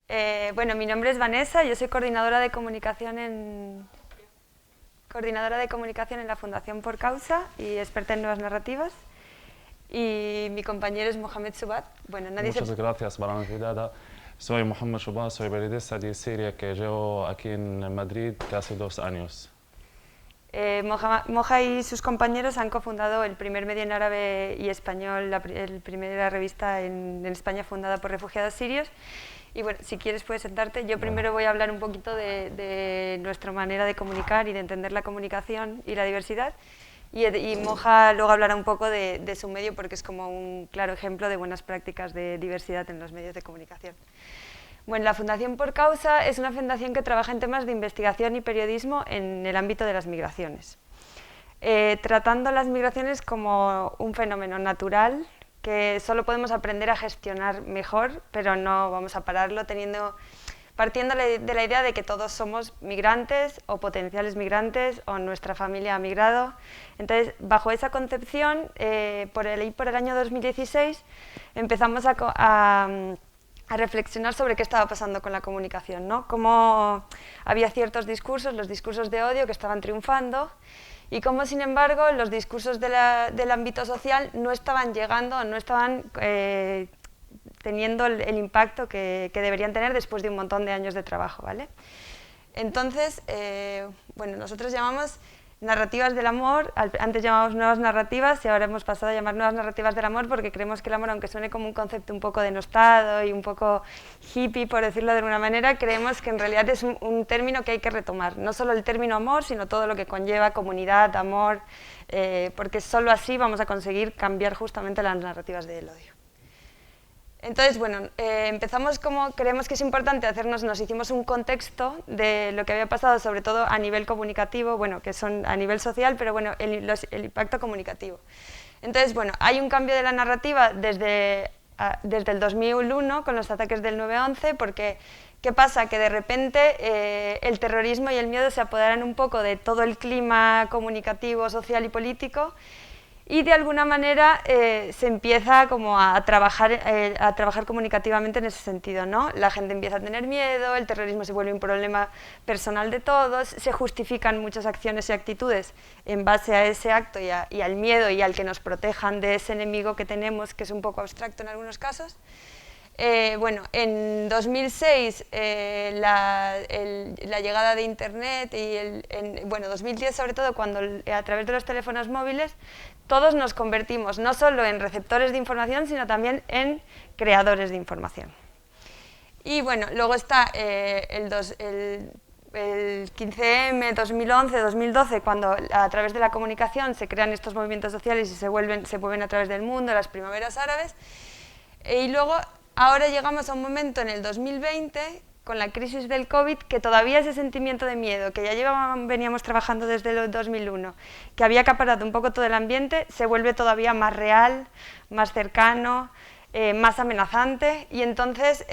Bueno, mi nombre es Vanessa, yo soy coordinadora de comunicación en la Fundación Por Causa y experta en nuevas narrativas. Y mi compañero es Mohamed Subat. Bueno, Muchas gracias por la invitada. Soy Mohamed Shuba, soy periodista de Siria que llevo aquí en Madrid casi 2 años. Moja y sus compañeros han cofundado el primer medio en árabe y español, la primera revista en España fundada por refugiados sirios. Y bueno, si quieres puedes sentarte. Yo primero voy a hablar un poquito de nuestra manera de comunicar y de entender la comunicación y la diversidad. Y Moja luego hablará un poco de su medio porque es como un claro ejemplo de buenas prácticas de diversidad en los medios de comunicación. Bueno, la Fundación Por Causa es una fundación que trabaja en temas de investigación y periodismo en el ámbito de las migraciones, tratando las migraciones como un fenómeno natural que solo podemos aprender a gestionar mejor, pero no vamos a pararlo partiendo de la idea de que todos somos migrantes o potenciales migrantes o nuestra familia ha migrado. Entonces, bajo esa concepción, por el año 2016 empezamos a reflexionar sobre qué estaba pasando con la comunicación, ¿no? Cómo había ciertos discursos, los discursos de odio que estaban triunfando y cómo, sin embargo, los discursos del ámbito social no estaban llegando, no estaban teniendo el impacto que deberían tener después de un montón de años de trabajo, ¿vale? Entonces, bueno, nosotros llamamos narrativas del amor, antes llamábamos nuevas narrativas y ahora hemos pasado a llamar nuevas narrativas del amor porque creemos que el amor, aunque suene como un concepto un poco denostado y un poco hippie, por decirlo de alguna manera, creemos que en realidad es un término que hay que retomar, no solo el término amor, sino todo lo que conlleva comunidad, amor, porque solo así vamos a conseguir cambiar justamente las narrativas del odio. Entonces, bueno, empezamos como creemos que es importante nos hicimos un contexto de lo que había pasado, sobre todo a nivel comunicativo, bueno, que son a nivel social, pero bueno, el impacto comunicativo. Entonces, bueno, hay un cambio de la narrativa desde el 2001 con los ataques del 9/11, porque ¿qué pasa? Que de repente el terrorismo y el miedo se apoderan un poco de todo el clima comunicativo, social y político, y de alguna manera se empieza como a trabajar comunicativamente en ese sentido, ¿no? La gente empieza a tener miedo, el terrorismo se vuelve un problema personal de todos, se justifican muchas acciones y actitudes en base a ese acto y al miedo y al que nos protejan de ese enemigo que tenemos, que es un poco abstracto en algunos casos. Bueno, en 2006 la llegada de Internet y bueno, 2010 sobre todo, cuando a través de los teléfonos móviles todos nos convertimos no solo en receptores de información, sino también en creadores de información. Y bueno, luego está el 15M, 2011, 2012, cuando a través de la comunicación se crean estos movimientos sociales y se mueven a través del mundo, las primaveras árabes. Y luego, ahora llegamos a un momento en el 2020, con la crisis del COVID, que todavía ese sentimiento de miedo, que ya veníamos trabajando desde el 2001, que había acaparado un poco todo el ambiente, se vuelve todavía más real, más cercano, más amenazante, y entonces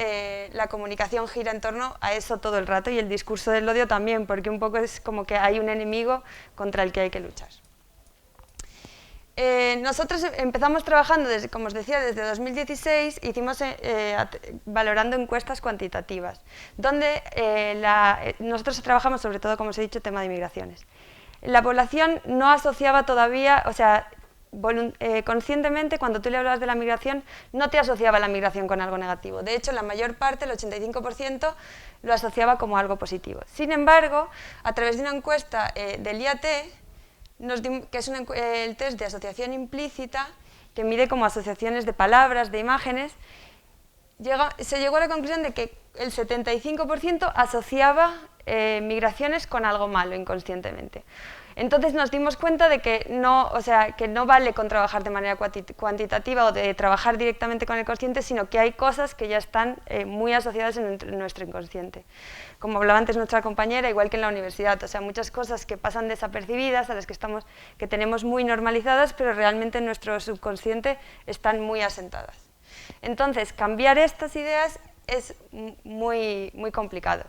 la comunicación gira en torno a eso todo el rato, y el discurso del odio también, porque un poco es como que hay un enemigo contra el que hay que luchar. Nosotros empezamos trabajando, como os decía, desde 2016, hicimos valorando encuestas cuantitativas, donde nosotros trabajamos sobre todo, como os he dicho, tema de migraciones. La población no asociaba todavía, o sea, conscientemente, cuando tú le hablabas de la migración, no te asociaba la migración con algo negativo. De hecho, la mayor parte, el 85%, lo asociaba como algo positivo. Sin embargo, a través de una encuesta del IAT, que es el test de asociación implícita, que mide como asociaciones de palabras, de imágenes, se llegó a la conclusión de que el 75% asociaba migraciones con algo malo inconscientemente. Entonces nos dimos cuenta de que no vale con trabajar de manera cuantitativa o de trabajar directamente con el consciente, sino que hay cosas que ya están muy asociadas en nuestro inconsciente. Como hablaba antes nuestra compañera, igual que en la universidad, o sea, muchas cosas que pasan desapercibidas, a las que tenemos muy normalizadas, pero realmente en nuestro subconsciente están muy asentadas. Entonces, cambiar estas ideas es muy complicado.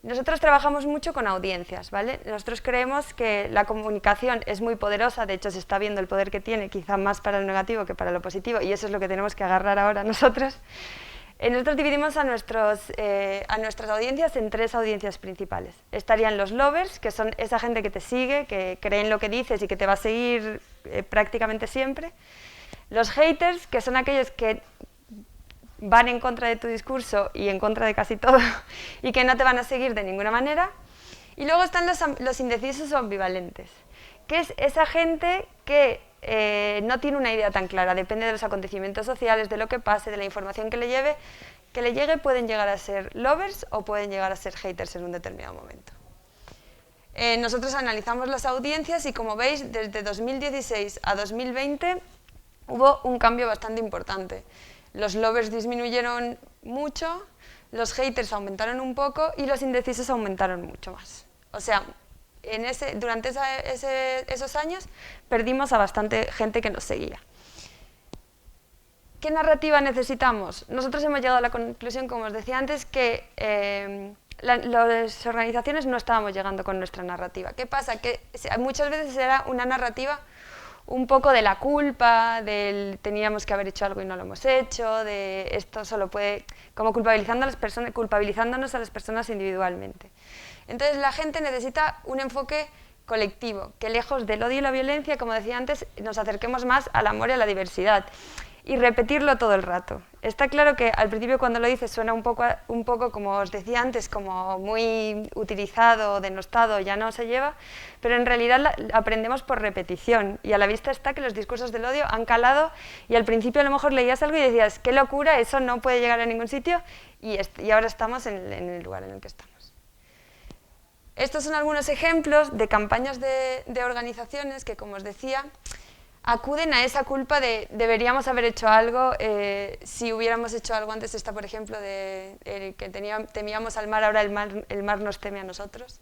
Nosotros trabajamos mucho con audiencias, ¿vale? Nosotros creemos que la comunicación es muy poderosa, de hecho se está viendo el poder que tiene, quizá más para lo negativo que para lo positivo, y eso es lo que tenemos que agarrar ahora nosotros. Nosotros dividimos a nuestras audiencias en 3 audiencias principales. Estarían los lovers, que son esa gente que te sigue, que cree en lo que dices y que te va a seguir prácticamente siempre. Los haters, que son aquellos que van en contra de tu discurso y en contra de casi todo y que no te van a seguir de ninguna manera. Y luego están los indecisos o ambivalentes, que es esa gente que no tiene una idea tan clara, depende de los acontecimientos sociales, de lo que pase, de la información que le llegue, pueden llegar a ser lovers o pueden llegar a ser haters en un determinado momento. Nosotros analizamos las audiencias y, como veis, desde 2016 a 2020 hubo un cambio bastante importante. Los lovers disminuyeron mucho, los haters aumentaron un poco y los indecisos aumentaron mucho más. O sea, durante esos años perdimos a bastante gente que nos seguía. ¿Qué narrativa necesitamos? Nosotros hemos llegado a la conclusión, como os decía antes, que las organizaciones no estábamos llegando con nuestra narrativa. ¿Qué pasa? Que muchas veces era una narrativa un poco de la culpa, del teníamos que haber hecho algo y no lo hemos hecho, de esto solo puede, como culpabilizándonos a las personas individualmente. Entonces la gente necesita un enfoque colectivo, que lejos del odio y la violencia, como decía antes, nos acerquemos más al amor y a la diversidad. Y repetirlo todo el rato. Está claro que al principio cuando lo dices suena un poco, como os decía antes, como muy utilizado, denostado, ya no se lleva, pero en realidad aprendemos por repetición y a la vista está que los discursos del odio han calado y al principio a lo mejor leías algo y decías, qué locura, eso no puede llegar a ningún sitio y ahora estamos en el lugar en el que estamos. Estos son algunos ejemplos de campañas de organizaciones que, como os decía, acuden a esa culpa de deberíamos haber hecho algo, si hubiéramos hecho algo antes. Esta, por ejemplo, que temíamos al mar, ahora el mar nos teme a nosotros.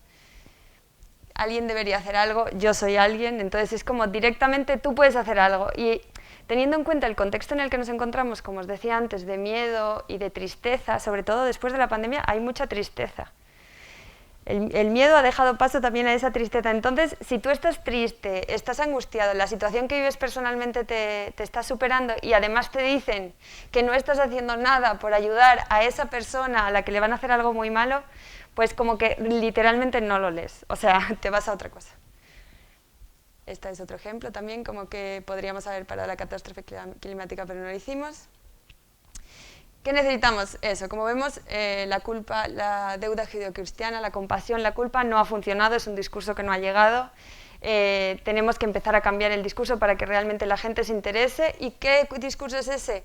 Alguien debería hacer algo, yo soy alguien, entonces es como directamente tú puedes hacer algo. Y teniendo en cuenta el contexto en el que nos encontramos, como os decía antes, de miedo y de tristeza, sobre todo después de la pandemia hay mucha tristeza. El miedo ha dejado paso también a esa tristeza. Entonces, si tú estás triste, estás angustiado, la situación que vives personalmente te está superando y además te dicen que no estás haciendo nada por ayudar a esa persona a la que le van a hacer algo muy malo, pues como que literalmente no lo lees, o sea, te vas a otra cosa. Este es otro ejemplo también, como que podríamos haber parado la catástrofe climática, pero no lo hicimos. ¿Qué necesitamos? Eso, como vemos, la culpa, la deuda judeocristiana, la compasión, la culpa no ha funcionado, es un discurso que no ha llegado. Tenemos que empezar a cambiar el discurso para que realmente la gente se interese. ¿Y qué discurso es ese?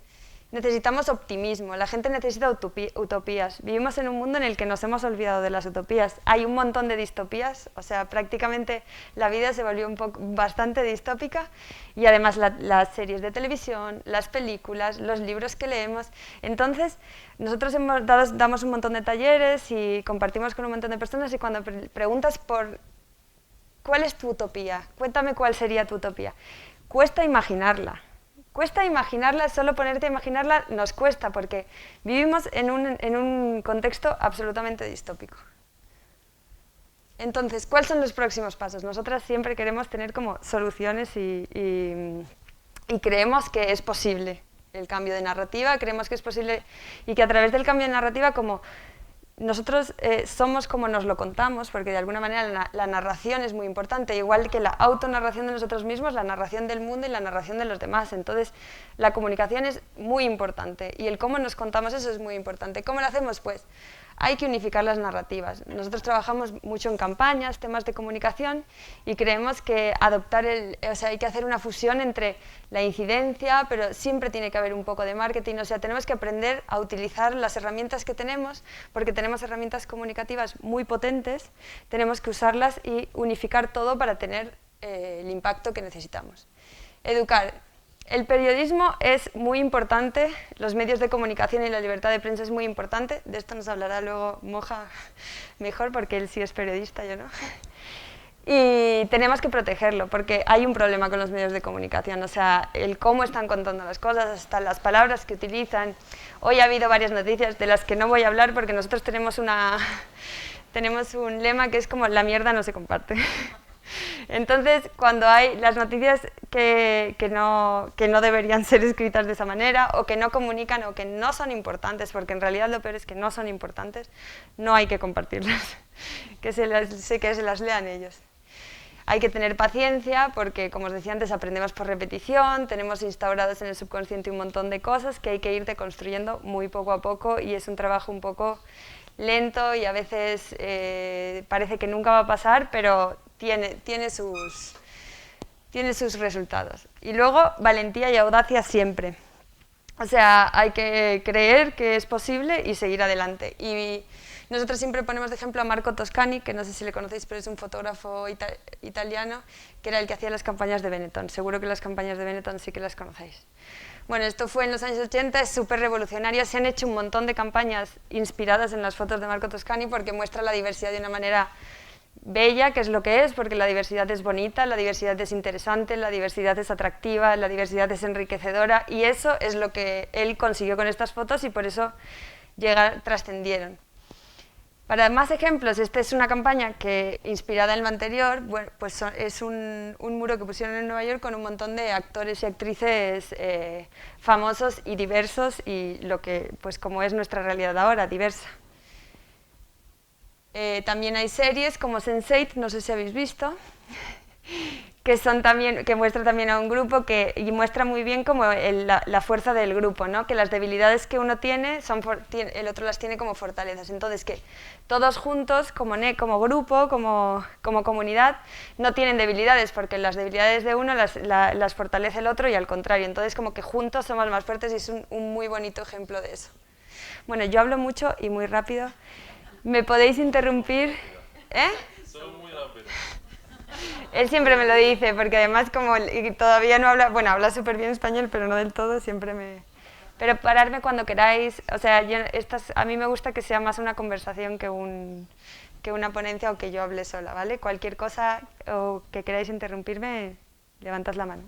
Necesitamos optimismo, la gente necesita utopías. Vivimos en un mundo en el que nos hemos olvidado de las utopías. Hay un montón de distopías, o sea, prácticamente la vida se volvió bastante distópica y además las series de televisión, las películas, los libros que leemos. Entonces, nosotros damos un montón de talleres y compartimos con un montón de personas y cuando preguntas por ¿cuál es tu utopía? Cuéntame cuál sería tu utopía. Cuesta imaginarla. Cuesta imaginarla, solo ponerte a imaginarla nos cuesta, porque vivimos en un contexto absolutamente distópico. Entonces, ¿cuáles son los próximos pasos? Nosotras siempre queremos tener como soluciones y creemos que es posible el cambio de narrativa, creemos que es posible y que a través del cambio de narrativa, como nosotros somos como nos lo contamos, porque de alguna manera la narración es muy importante, igual que la autonarración de nosotros mismos, la narración del mundo y la narración de los demás. Entonces, la comunicación es muy importante y el cómo nos contamos eso es muy importante. ¿Cómo lo hacemos? Pues hay que unificar las narrativas. Nosotros trabajamos mucho en campañas, temas de comunicación y creemos que hay que hacer una fusión entre la incidencia, pero siempre tiene que haber un poco de marketing, o sea, tenemos que aprender a utilizar las herramientas que tenemos, porque tenemos herramientas comunicativas muy potentes, tenemos que usarlas y unificar todo para tener el impacto que necesitamos. Educar. El periodismo es muy importante, los medios de comunicación y la libertad de prensa es muy importante, de esto nos hablará luego Moja mejor porque él sí es periodista, yo no. Y tenemos que protegerlo porque hay un problema con los medios de comunicación, o sea, el cómo están contando las cosas, hasta las palabras que utilizan. Hoy ha habido varias noticias de las que no voy a hablar porque nosotros tenemos un lema que es como la mierda no se comparte. Entonces, cuando hay las noticias que no deberían ser escritas de esa manera, o que no comunican, o que no son importantes, porque en realidad lo peor es que no son importantes, no hay que compartirlas, que se las lean ellos. Hay que tener paciencia porque, como os decía antes, aprendemos por repetición, tenemos instaurados en el subconsciente un montón de cosas que hay que ir deconstruyendo muy poco a poco, y es un trabajo un poco lento y a veces parece que nunca va a pasar, pero tiene sus resultados. Y luego, valentía y audacia siempre. O sea, hay que creer que es posible y seguir adelante. Y nosotros siempre ponemos de ejemplo a Marco Toscani, que no sé si le conocéis, pero es un fotógrafo italiano, que era el que hacía las campañas de Benetton. Seguro que las campañas de Benetton sí que las conocéis. Bueno, esto fue en los años 80, es súper revolucionario. Se han hecho un montón de campañas inspiradas en las fotos de Marco Toscani porque muestra la diversidad de una manera bella, que es lo que es, porque la diversidad es bonita, la diversidad es interesante, la diversidad es atractiva, la diversidad es enriquecedora, y eso es lo que él consiguió con estas fotos y por eso trascendieron. Para más ejemplos, esta es una campaña que, inspirada en lo anterior, bueno, pues es un muro que pusieron en Nueva York con un montón de actores y actrices famosos y diversos, y lo que, pues como es nuestra realidad ahora, diversa. También hay series como Sense8, no sé si habéis visto, que muestra también a un grupo y muestra muy bien como la fuerza del grupo, ¿no? Que las debilidades que uno tiene, el otro las tiene como fortalezas. Entonces, que todos juntos, como grupo, como comunidad, no tienen debilidades, porque las debilidades de uno las fortalece el otro y al contrario. Entonces, como que juntos somos más fuertes, y es un muy bonito ejemplo de eso. Bueno, yo hablo mucho y muy rápido. ¿Me podéis interrumpir? Soy muy rápido. Él siempre me lo dice, porque además como todavía no habla, bueno, habla súper bien español, pero no del todo, siempre me... Pero pararme cuando queráis, o sea, a mí me gusta que sea más una conversación que una ponencia, o que yo hable sola, ¿vale? Cualquier cosa o que queráis interrumpirme, levantad la mano.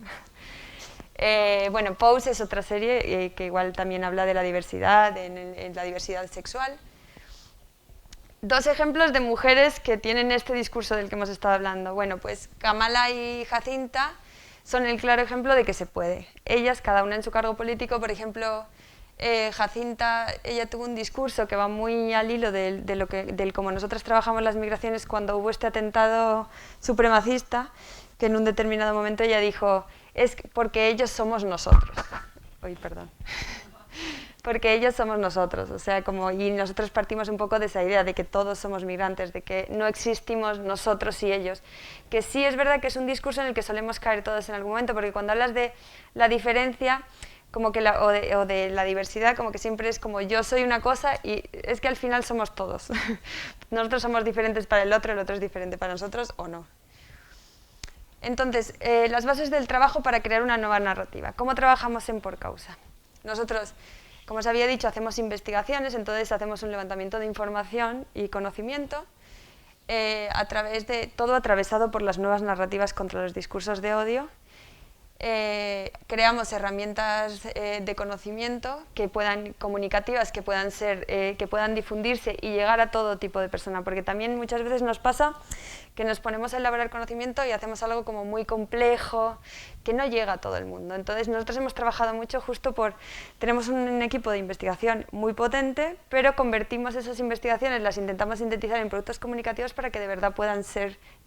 Bueno, Pose es otra serie que igual también habla de la diversidad, en la diversidad sexual. Dos ejemplos de mujeres que tienen este discurso del que hemos estado hablando. Bueno, pues Kamala y Jacinta son el claro ejemplo de que se puede. Ellas, cada una en su cargo político, por ejemplo, Jacinta, ella tuvo un discurso que va muy al hilo del cómo nosotras trabajamos las migraciones cuando hubo este atentado supremacista, que en un determinado momento ella dijo, es porque ellos somos nosotros. Uy, perdón. Porque ellos somos nosotros, o sea, y nosotros partimos un poco de esa idea de que todos somos migrantes, de que no existimos nosotros y ellos, que sí es verdad que es un discurso en el que solemos caer todos en algún momento, porque cuando hablas de la diferencia como que o de la diversidad, como que siempre es como yo soy una cosa, y es que al final somos todos. Nosotros somos diferentes para el otro es diferente para nosotros o no. Entonces, las bases del trabajo para crear una nueva narrativa. ¿Cómo trabajamos en Por Causa? Nosotros, como os había dicho, hacemos investigaciones, entonces hacemos un levantamiento de información y conocimiento a través de todo atravesado por las nuevas narrativas contra los discursos de odio. Creamos herramientas de conocimiento comunicativas que puedan difundirse y llegar a todo tipo de persona, porque también muchas veces nos pasa que nos ponemos a elaborar conocimiento y hacemos algo como muy complejo que no llega a todo el mundo. Entonces nosotros hemos trabajado mucho tenemos un equipo de investigación muy potente, pero convertimos esas investigaciones, las intentamos sintetizar en productos comunicativos para que de verdad puedan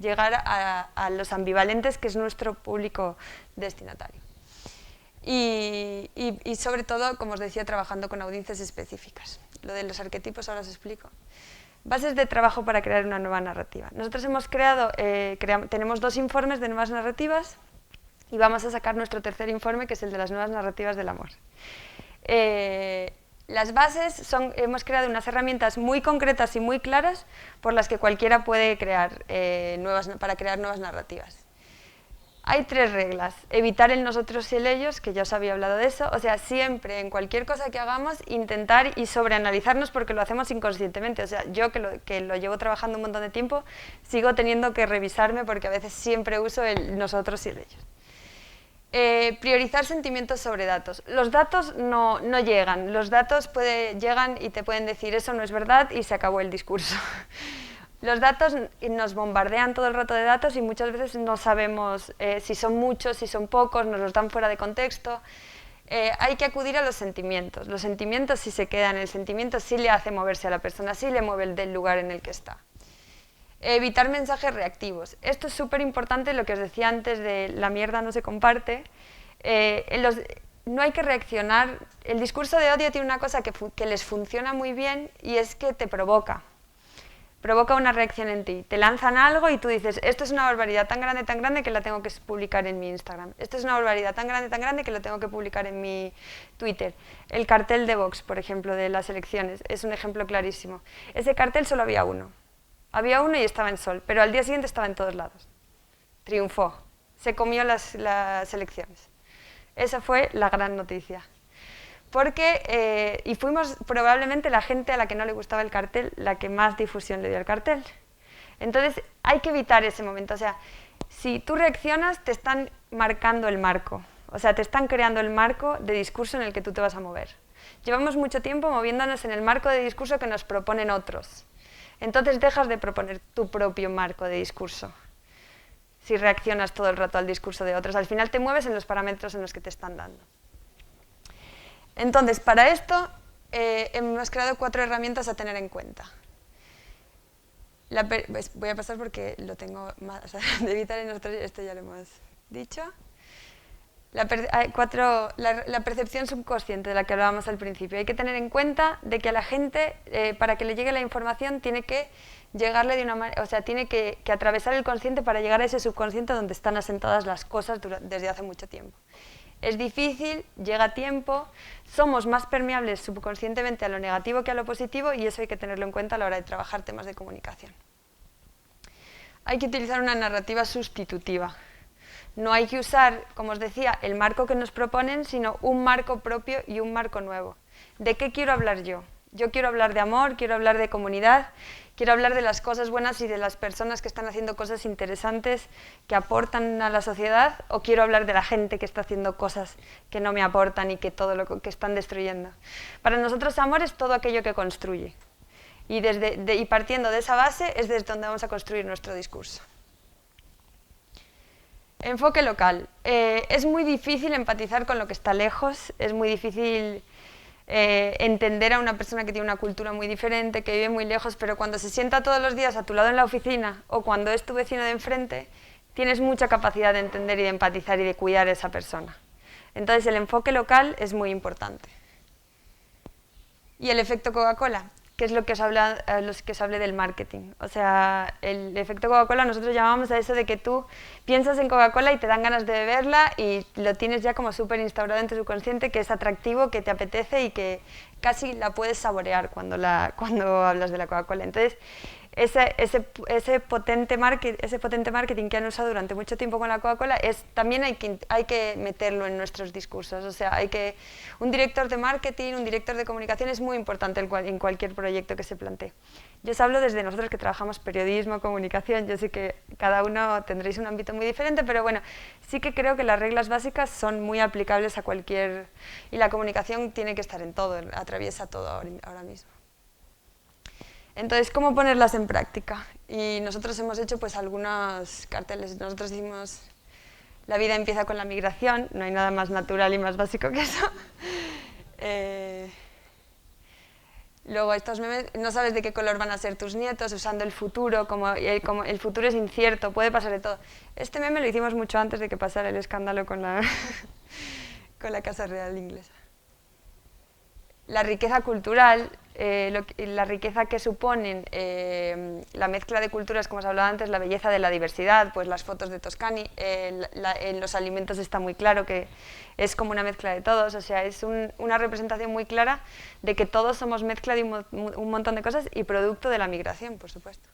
llegar a los ambivalentes, que es nuestro público destinatario. Y sobre todo, como os decía, trabajando con audiencias específicas. Lo de los arquetipos ahora os explico. Bases de trabajo para crear una nueva narrativa. Nosotros hemos tenemos 2 informes de nuevas narrativas y vamos a sacar nuestro tercer informe, que es el de las nuevas narrativas del amor. Las bases hemos creado unas herramientas muy concretas y muy claras por las que cualquiera puede para crear nuevas narrativas. Hay 3 reglas. Evitar el nosotros y el ellos, que ya os había hablado de eso. O sea, siempre, en cualquier cosa que hagamos, intentar y sobreanalizarnos, porque lo hacemos inconscientemente. O sea, yo que lo llevo trabajando un montón de tiempo, sigo teniendo que revisarme porque a veces siempre uso el nosotros y el ellos. Priorizar sentimientos sobre datos. Los datos no llegan. Los datos llegan y te pueden decir eso no es verdad y se acabó el discurso. Los datos nos bombardean todo el rato de datos y muchas veces no sabemos si son muchos, si son pocos, nos los dan fuera de contexto. Hay que acudir a los sentimientos. Los sentimientos sí se quedan, el sentimiento sí le hace moverse a la persona, sí le mueve del lugar en el que está. Evitar mensajes reactivos. Esto es súper importante, lo que os decía antes de la mierda no se comparte. No hay que reaccionar. El discurso de odio tiene una cosa que les funciona muy bien y es que te provoca una reacción en ti. Te lanzan algo y tú dices, esto es una barbaridad tan grande que la tengo que publicar en mi Instagram. Esto es una barbaridad tan grande que la tengo que publicar en mi Twitter. El cartel de Vox, por ejemplo, de las elecciones, es un ejemplo clarísimo. Ese cartel solo había uno. Había uno y estaba en Sol, pero al día siguiente estaba en todos lados. Triunfó. Se comió las elecciones. Esa fue la gran noticia. Y fuimos probablemente la gente a la que no le gustaba el cartel, la que más difusión le dio al cartel. Entonces hay que evitar ese momento. O sea, si tú reaccionas, te están marcando el marco. O sea, te están creando el marco de discurso en el que tú te vas a mover. Llevamos mucho tiempo moviéndonos en el marco de discurso que nos proponen otros. Entonces dejas de proponer tu propio marco de discurso. Si reaccionas todo el rato al discurso de otros, al final te mueves en los parámetros en los que te están dando. Entonces, para esto hemos creado 4 herramientas a tener en cuenta. Voy a pasar porque lo tengo más, o sea, de evitar en nosotros, esto ya lo hemos dicho. La percepción subconsciente de la que hablábamos al principio. Hay que tener en cuenta de que a la gente, para que le llegue la información, tiene que llegarle de una manera, o sea, tiene que atravesar el consciente para llegar a ese subconsciente donde están asentadas las cosas desde hace mucho tiempo. Es difícil, llega a tiempo, somos más permeables subconscientemente a lo negativo que a lo positivo y eso hay que tenerlo en cuenta a la hora de trabajar temas de comunicación. Hay que utilizar una narrativa sustitutiva. No hay que usar, como os decía, el marco que nos proponen, sino un marco propio y un marco nuevo. ¿De qué quiero hablar yo? Yo quiero hablar de amor, quiero hablar de comunidad, quiero hablar de las cosas buenas y de las personas que están haciendo cosas interesantes que aportan a la sociedad, o quiero hablar de la gente que está haciendo cosas que no me aportan y que todo lo que están destruyendo. Para nosotros amor es todo aquello que construye. Y partiendo de esa base es desde donde vamos a construir nuestro discurso. Enfoque local. Es muy difícil empatizar con lo que está lejos, es muy difícil entender a una persona que tiene una cultura muy diferente, que vive muy lejos, pero cuando se sienta todos los días a tu lado en la oficina o cuando es tu vecino de enfrente, tienes mucha capacidad de entender y de empatizar y de cuidar a esa persona. Entonces el enfoque local es muy importante. Y el efecto Coca-Cola, que es lo que os hablé del marketing. O sea, el efecto Coca-Cola nosotros llamamos a eso de que tú piensas en Coca-Cola y te dan ganas de beberla y lo tienes ya como súper instaurado en tu subconsciente, que es atractivo, que te apetece y que casi la puedes saborear cuando hablas de la Coca-Cola. Entonces, ese potente marketing que han usado durante mucho tiempo con la Coca-Cola también hay que meterlo en nuestros discursos. O sea, un director de marketing, un director de comunicación es muy importante en cualquier proyecto que se plantee. Yo os hablo desde nosotros que trabajamos periodismo, comunicación, yo sé que cada uno tendréis un ámbito muy diferente, pero bueno, sí que creo que las reglas básicas son muy aplicables a cualquier... Y la comunicación tiene que estar en todo, atraviesa todo ahora mismo. Entonces, ¿cómo ponerlas en práctica? Y nosotros hemos hecho pues algunos carteles. Nosotros decimos, la vida empieza con la migración, no hay nada más natural y más básico que eso. Luego estos memes, no sabes de qué color van a ser tus nietos, usando el futuro, como el futuro es incierto, puede pasar de todo. Este meme lo hicimos mucho antes de que pasara el escándalo con la Casa Real inglesa. La riqueza cultural, la riqueza que suponen la mezcla de culturas, como os hablaba antes, la belleza de la diversidad, pues las fotos de Toscani, en los alimentos está muy claro que es como una mezcla de todos, o sea, es una representación muy clara de que todos somos mezcla de un montón de cosas y producto de la migración, por supuesto.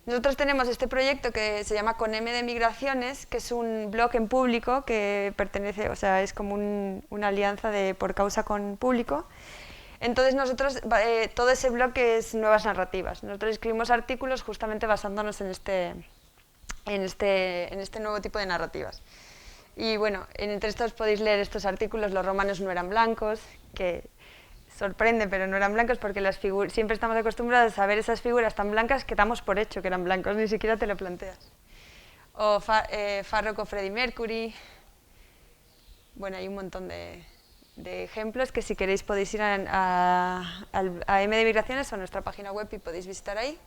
Nosotros tenemos este proyecto que se llama Con M de Migraciones, que es un blog en público que pertenece, o sea, es como una alianza por causa con público. Entonces nosotros, todo ese blog es nuevas narrativas. Nosotros escribimos artículos justamente basándonos en este nuevo tipo de narrativas. Y bueno, entre estos podéis leer estos artículos, los romanos no eran blancos, que sorprende, pero no eran blancos porque siempre estamos acostumbrados a ver esas figuras tan blancas que damos por hecho que eran blancos, ni siquiera te lo planteas. O Farrock o Freddie Mercury. Bueno, hay un montón de ejemplos que si queréis podéis ir a M de Migraciones o a nuestra página web y podéis visitar ahí.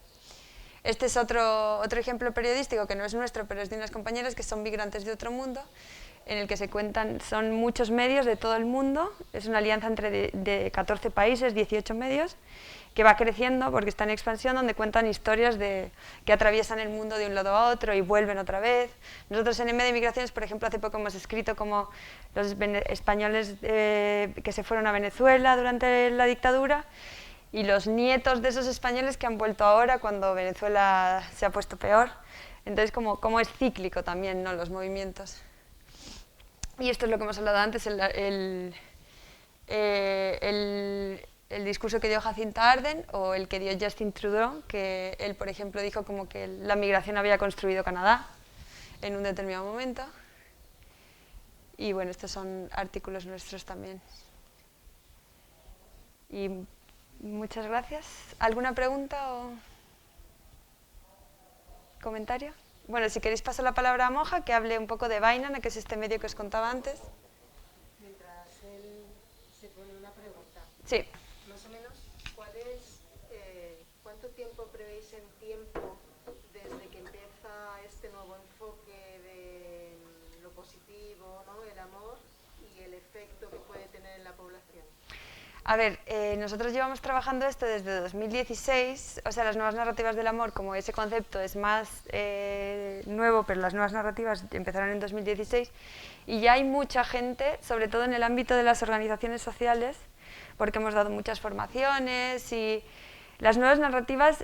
Este es otro ejemplo periodístico que no es nuestro, pero es de unas compañeras que son migrantes de otro mundo, en el que se cuentan, son muchos medios de todo el mundo, es una alianza entre de 14 países, 18 medios, que va creciendo porque está en expansión, donde cuentan historias que atraviesan el mundo de un lado a otro y vuelven otra vez. Nosotros en M de Migraciones, por ejemplo, hace poco hemos escrito como los españoles que se fueron a Venezuela durante la dictadura y los nietos de esos españoles que han vuelto ahora cuando Venezuela se ha puesto peor. Entonces, como es cíclico también, ¿no?, los movimientos. Y esto es lo que hemos hablado antes, el discurso que dio Jacinta Ardern o el que dio Justin Trudeau, que él, por ejemplo, dijo como que la migración había construido Canadá en un determinado momento. Y bueno, estos son artículos nuestros también. Y muchas gracias. ¿Alguna pregunta o comentario? Bueno, si queréis paso la palabra a Moja, que hable un poco de Bainana, que es este medio que os contaba antes. Mientras él se pone una pregunta. Sí. Más o menos, ¿cuánto tiempo prevéis en tiempo desde que empieza este nuevo enfoque de lo positivo, ¿no?, el amor, y el efecto que puede tener en la población? A ver, nosotros llevamos trabajando esto desde 2016, o sea, las nuevas narrativas del amor, como ese concepto es más nuevo, pero las nuevas narrativas empezaron en 2016, y ya hay mucha gente, sobre todo en el ámbito de las organizaciones sociales, porque hemos dado muchas formaciones y las nuevas narrativas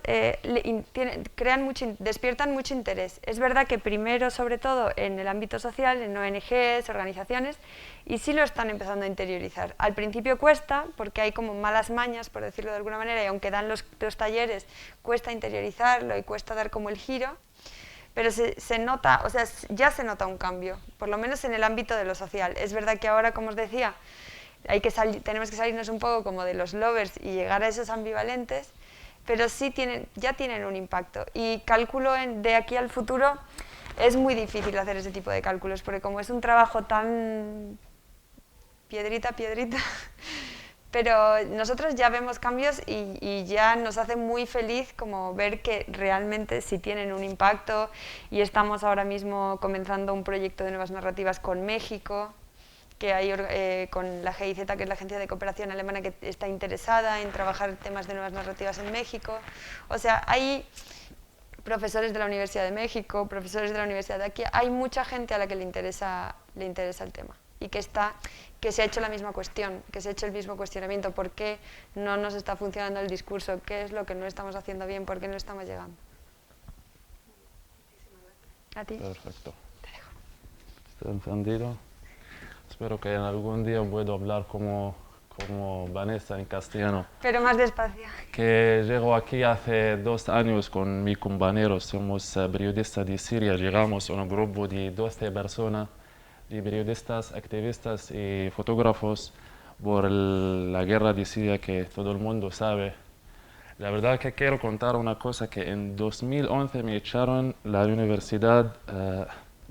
despiertan mucho interés. Es verdad que primero, sobre todo, en el ámbito social, en ONGs, organizaciones, y sí lo están empezando a interiorizar. Al principio cuesta, porque hay como malas mañas, por decirlo de alguna manera, y aunque dan los talleres, cuesta interiorizarlo y cuesta dar como el giro, pero se nota, o sea, ya se nota un cambio, por lo menos en el ámbito de lo social. Es verdad que ahora, como os decía, tenemos que salirnos un poco como de los lovers y llegar a esos ambivalentes, pero sí ya tienen un impacto. Y cálculo de aquí al futuro es muy difícil hacer ese tipo de cálculos, porque como es un trabajo tan piedrita, pero nosotros ya vemos cambios y ya nos hace muy feliz como ver que realmente sí tienen un impacto, y estamos ahora mismo comenzando un proyecto de nuevas narrativas con México, que hay con la GIZ, que es la Agencia de Cooperación Alemana, que está interesada en trabajar temas de nuevas narrativas en México. O sea, hay profesores de la Universidad de México, profesores de la Universidad de aquí, hay mucha gente a la que le interesa el tema y que se ha hecho la misma cuestión, que se ha hecho el mismo cuestionamiento: ¿por qué no nos está funcionando el discurso? ¿Qué es lo que no estamos haciendo bien? ¿Por qué no estamos llegando? ¿A ti? Perfecto. Te dejo. ¿Está entendido? Espero que en algún día pueda hablar como Vanessa en castellano. Pero más despacio. Que llego aquí hace 2 años con mi compañero, somos periodistas de Siria. Llegamos a un grupo de 12 personas, de periodistas, activistas y fotógrafos, por la guerra de Siria, que todo el mundo sabe. La verdad que quiero contar una cosa, que en 2011 me echaron la universidad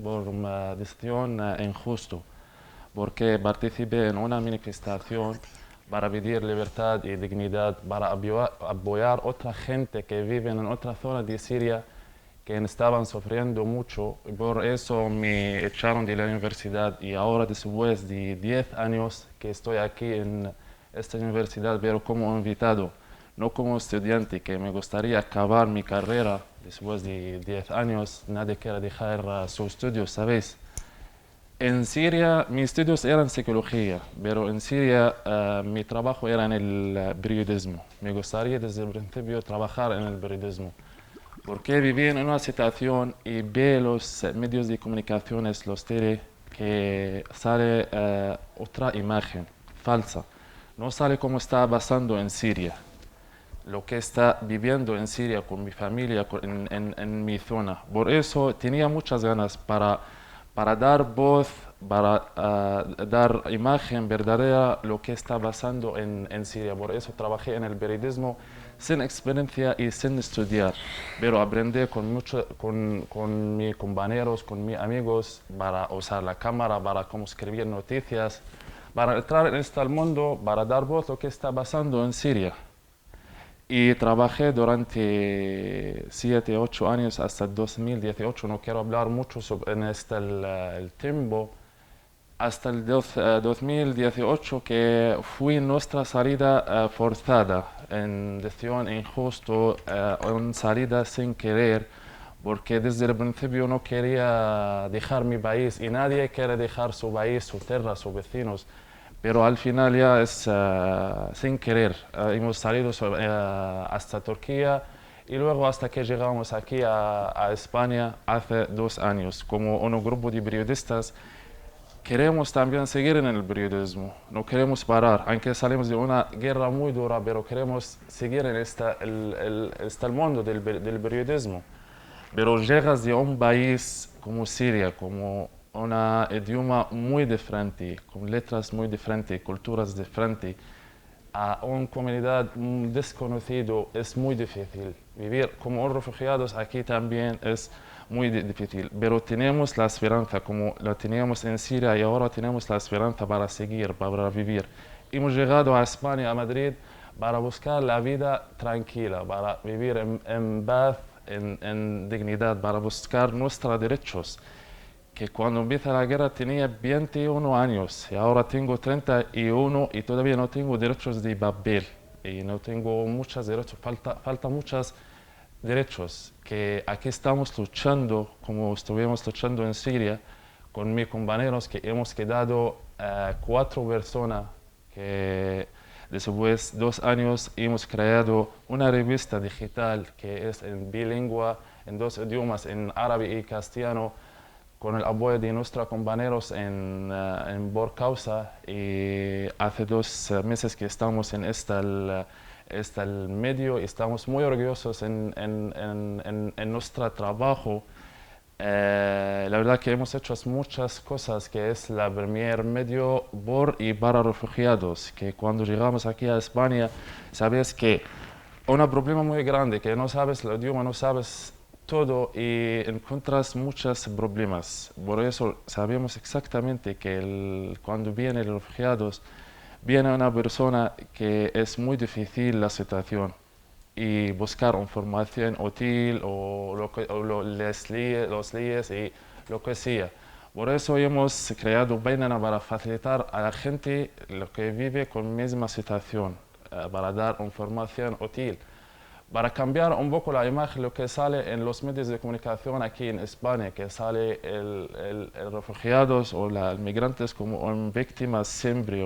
por una decisión injusta, porque participé en una manifestación para pedir libertad y dignidad, para apoyar a otra gente que vive en otra zona de Siria que estaban sufriendo mucho. Y por eso me echaron de la universidad, y ahora, después de 10 años que estoy aquí en esta universidad, pero como invitado, no como estudiante, que me gustaría acabar mi carrera después de 10 años, nadie quiere dejar sus estudios, ¿sabéis? En Siria, mis estudios eran psicología, pero en Siria mi trabajo era en el periodismo. Me gustaría desde el principio trabajar en el periodismo, porque viví en una situación y ve los medios de comunicación, los tele, que sale otra imagen falsa. No sale como está pasando en Siria, lo que está viviendo en Siria con mi familia, en mi zona. Por eso tenía muchas ganas para dar voz para dar imagen verdadera lo que está pasando en Siria. Por eso trabajé en el periodismo sin experiencia y sin estudiar, pero aprendí con mis compañeros, con mis amigos, para usar la cámara, para cómo escribir noticias, para entrar en este mundo, para dar voz a lo que está pasando en Siria. Y trabajé durante 7, 8 años hasta 2018. No quiero hablar mucho sobre en el tiempo. Hasta el 2018 que fue nuestra salida forzada, en decisión injusto, una salida sin querer, porque desde el principio no quería dejar mi país y nadie quiere dejar su país, su tierra, sus vecinos. Pero al final ya es sin querer. Hemos salido hasta Turquía y luego hasta que llegamos aquí a España hace 2 años. Como un grupo de periodistas, queremos también seguir en el periodismo. No queremos parar, aunque salimos de una guerra muy dura, pero queremos seguir en el mundo del periodismo. Pero llegas de un país como Siria, como un idioma muy diferente, con letras muy diferentes, culturas diferentes, a una comunidad desconocida es muy difícil. Vivir como refugiados aquí también es muy difícil, pero tenemos la esperanza, como la teníamos en Siria y ahora tenemos la esperanza para seguir, para vivir. Hemos llegado a España, a Madrid, para buscar la vida tranquila, para vivir en paz, en dignidad, para buscar nuestros derechos. Que cuando empieza la guerra tenía 21 años y ahora tengo 31 y todavía no tengo derechos de papel y no tengo muchos derechos, falta muchos derechos que aquí estamos luchando como estuvimos luchando en Siria con mis compañeros que hemos quedado 4 personas que después de 2 años hemos creado una revista digital que es en bilingüe, en 2 idiomas, en árabe y castellano, con el apoyo de nuestros compañeros en Borcausa, y hace 2 meses que estamos en este medio y estamos muy orgullosos en nuestro trabajo. La verdad que hemos hecho muchas cosas, que es el primer medio por y para refugiados, que cuando llegamos aquí a España, sabes que un problema muy grande, que no sabes el idioma, no sabes todo y encuentras muchos problemas. Por eso sabemos exactamente que cuando vienen los refugiados, viene una persona que es muy difícil la situación y buscar información útil o las leyes y lo que sea. Por eso hemos creado Bainana para facilitar a la gente lo que vive con la misma situación, para dar información útil, para cambiar un poco la imagen, lo que sale en los medios de comunicación aquí en España, que sale el refugiados o los migrantes como víctimas siempre.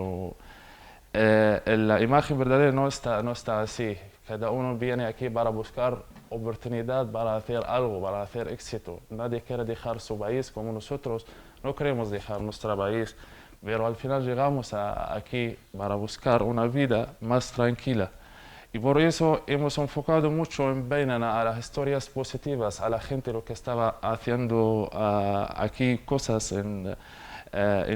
La imagen verdadera no está así. Cada uno viene aquí para buscar oportunidad, para hacer algo, para hacer éxito. Nadie quiere dejar su país como nosotros. No queremos dejar nuestro país, pero al final llegamos aquí para buscar una vida más tranquila. Y por eso hemos enfocado mucho en Bainana a las historias positivas, a la gente lo que estaba haciendo aquí cosas en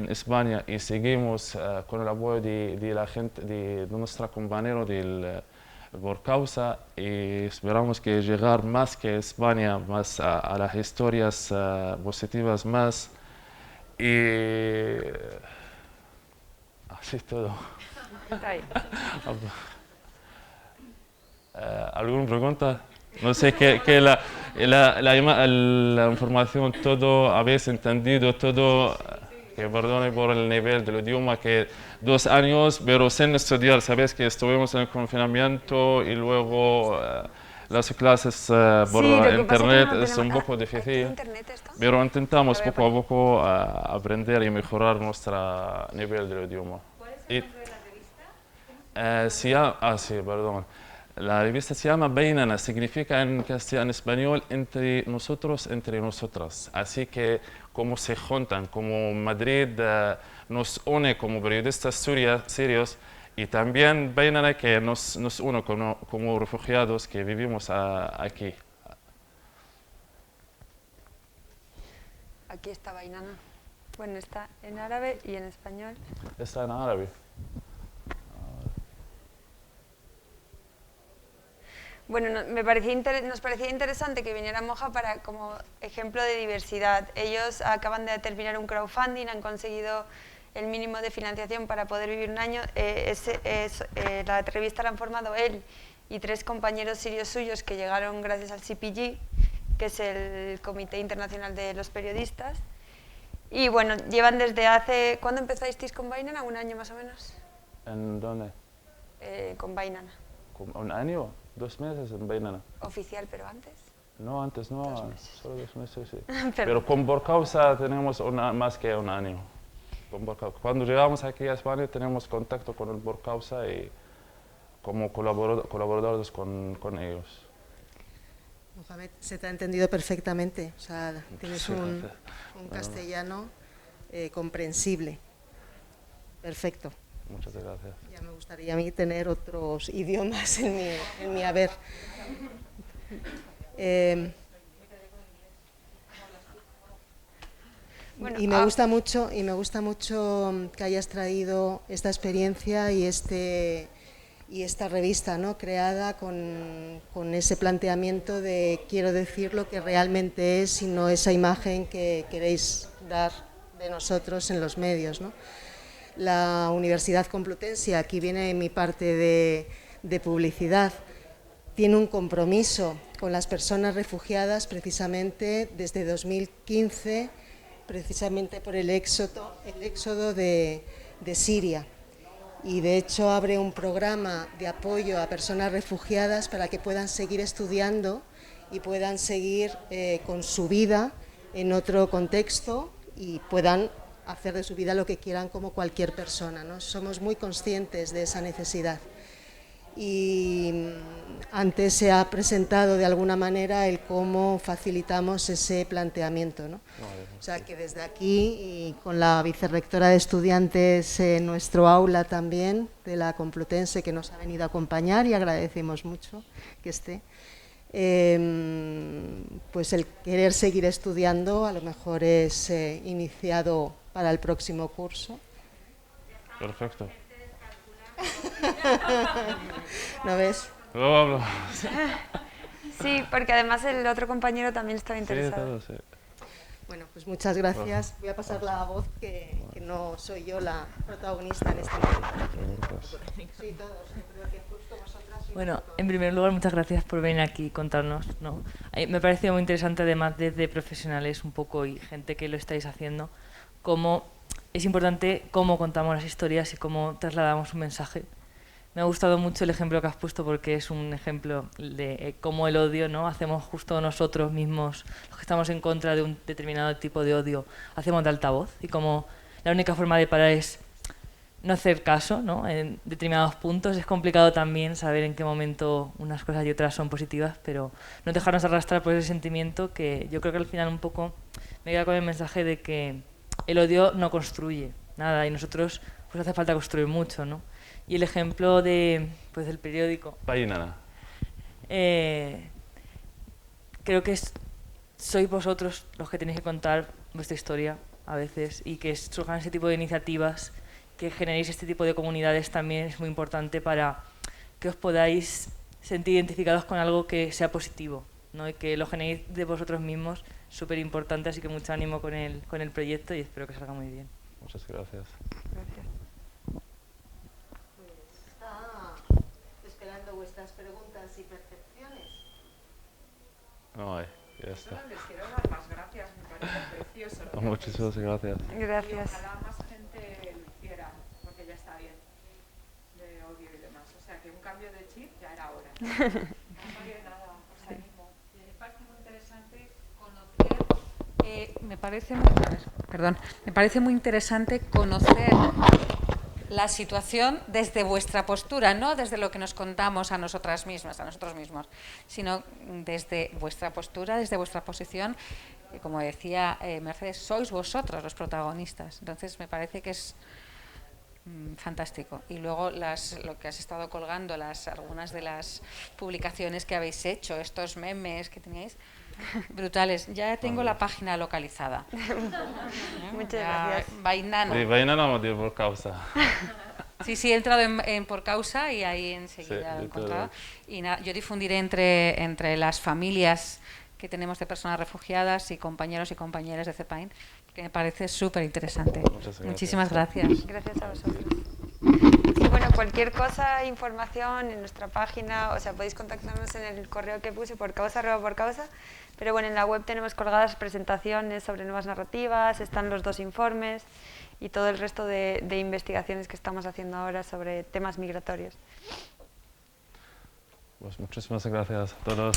España, y seguimos con el apoyo de la gente, de nuestro compañero Borcausa, y esperamos que llegar más que España, más a las historias positivas más. Y así todo. Está ahí. ¿Alguna pregunta? No sé que la información, todo, habéis entendido todo, que perdone por el nivel del idioma, que 2 años, pero sin estudiar, sabéis que estuvimos en el confinamiento y luego las clases por internet es un poco difícil, pero intentamos poco a poco aprender y mejorar nuestro nivel del idioma. ¿Cuál es el nombre de la revista? Sí, perdón. La revista se llama Bainana, significa en castellano, en español, entre nosotros, entre nosotras. Así que como se juntan, como Madrid nos une como periodistas sirios, y también Bainana que nos une como refugiados que vivimos aquí. Aquí está Bainana. Bueno, está en árabe y en español. Está en árabe. Bueno, nos parecía interesante que viniera Moja para como ejemplo de diversidad. Ellos acaban de terminar un crowdfunding, han conseguido el mínimo de financiación para poder vivir un año. La revista la han formado él y 3 compañeros sirios suyos que llegaron gracias al CPG, que es el Comité Internacional de los Periodistas. Y bueno, llevan desde hace... ¿Cuándo empezasteis con Bainana? ¿Un año más o menos? ¿En dónde? Con Bainana. ¿Un año? 2 meses en Bainana. Oficial, pero antes. No, antes no, 2 meses. solo 2 meses, sí. Pero con Borcausa tenemos más que un año. Cuando llegamos aquí a España tenemos contacto con el Borcausa y como colaboradores con ellos. Mohamed, se te ha entendido perfectamente, o sea, tienes un castellano comprensible. Perfecto. Muchas gracias. Ya me gustaría a mí tener otros idiomas en mi haber. Bueno, y me gusta mucho que hayas traído esta experiencia y esta revista, ¿no?, creada con ese planteamiento de quiero decir lo que realmente es y no esa imagen que queréis dar de nosotros en los medios, ¿no? La Universidad Complutense, aquí viene mi parte de publicidad, tiene un compromiso con las personas refugiadas precisamente desde 2015, precisamente por el éxodo de Siria. Y de hecho abre un programa de apoyo a personas refugiadas para que puedan seguir estudiando y puedan seguir con su vida en otro contexto y puedan hacer de su vida lo que quieran como cualquier persona, ¿no? Somos muy conscientes de esa necesidad. Y antes se ha presentado de alguna manera el cómo facilitamos ese planteamiento, ¿no? O sea que desde aquí y con la vicerrectora de estudiantes en nuestro aula también de la Complutense, que nos ha venido a acompañar y agradecemos mucho que esté, pues el querer seguir estudiando a lo mejor es iniciado para el próximo curso. Perfecto. ¿No ves? Sí, porque además el otro compañero también estaba interesado. Sí. Bueno, pues muchas gracias. Voy a pasar la voz, que no soy yo la protagonista en este momento. Sí, todos. Creo que justo vosotras. Bueno, en primer lugar, muchas gracias por venir aquí y contarnos, ¿no? Me parece muy interesante, además, desde profesionales un poco y gente que lo estáis haciendo, cómo es importante cómo contamos las historias y cómo trasladamos un mensaje. Me ha gustado mucho el ejemplo que has puesto porque es un ejemplo de cómo el odio, ¿no?, hacemos justo nosotros mismos, los que estamos en contra de un determinado tipo de odio, hacemos de altavoz y como la única forma de parar es no hacer caso, ¿no?, en determinados puntos. Es complicado también saber en qué momento unas cosas y otras son positivas, pero no dejarnos arrastrar por ese sentimiento que yo creo que al final un poco me queda con el mensaje de que el odio no construye nada y nosotros pues hace falta construir mucho, ¿no? Y el ejemplo del periódico. Bainana. Creo que sois vosotros los que tenéis que contar vuestra historia a veces y que surjan ese tipo de iniciativas, que generéis este tipo de comunidades también es muy importante para que os podáis sentir identificados con algo que sea positivo, ¿no? Y que lo generéis de vosotros mismos, súper importante, así que mucho ánimo con el proyecto y espero que salga muy bien. Muchas gracias. Gracias. Esperando vuestras preguntas y percepciones. No, ya está. Solo les quiero dar las gracias, me parece precioso. Muchísimas gracias. Gracias. Y ojalá más gente lo hiciera, porque ya está bien de odio y demás. O sea que un cambio de chip ya era hora. No sabía nada, os animo. Me parece muy interesante conocer. Me parece muy interesante conocer la situación desde vuestra postura, no desde lo que nos contamos a nosotras mismas, a nosotros mismos, sino desde vuestra postura, desde vuestra posición. Como decía Mercedes, sois vosotros los protagonistas. Entonces me parece que es fantástico. Y luego lo que has estado colgando, algunas de las publicaciones que habéis hecho, estos memes que teníais, Brutales. Ya tengo la página localizada. Muchas gracias. Vainano. De Vainano de por causa. Sí, he entrado en Por Causa y ahí enseguida lo he encontrado. Y nada, yo difundiré entre las familias que tenemos de personas refugiadas y compañeros y compañeras de CEPAIN, que me parece súper interesante. Muchísimas gracias. Gracias a vosotros. Sí, bueno, cualquier cosa, información en nuestra página, o sea, podéis contactarnos en el correo que puse, porcausa@porcausa, pero bueno, en la web tenemos colgadas presentaciones sobre nuevas narrativas, están los 2 informes y todo el resto de investigaciones que estamos haciendo ahora sobre temas migratorios. Pues muchísimas gracias a todos.